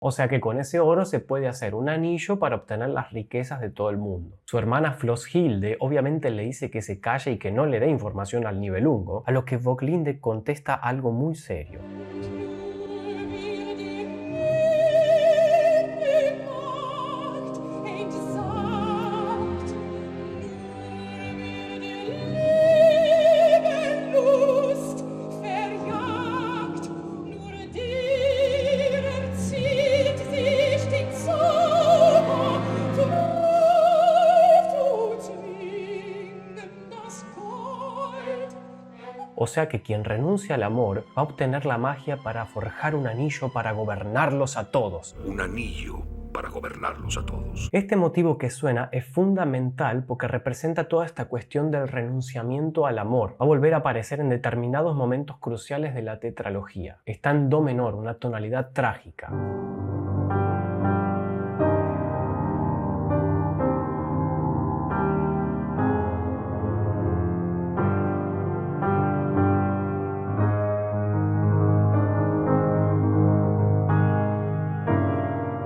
O sea que con ese oro se puede hacer un anillo para obtener las riquezas de todo el mundo. Su hermana Floshilde obviamente le dice que se calle y que no le dé información al Nibelungo, a lo que Boglinde contesta algo muy serio. O sea que quien renuncia al amor va a obtener la magia para forjar un anillo para gobernarlos a todos. Un anillo para gobernarlos a todos. Este motivo que suena es fundamental porque representa toda esta cuestión del renunciamiento al amor. Va a volver a aparecer en determinados momentos cruciales de la tetralogía. Está en do menor, una tonalidad trágica.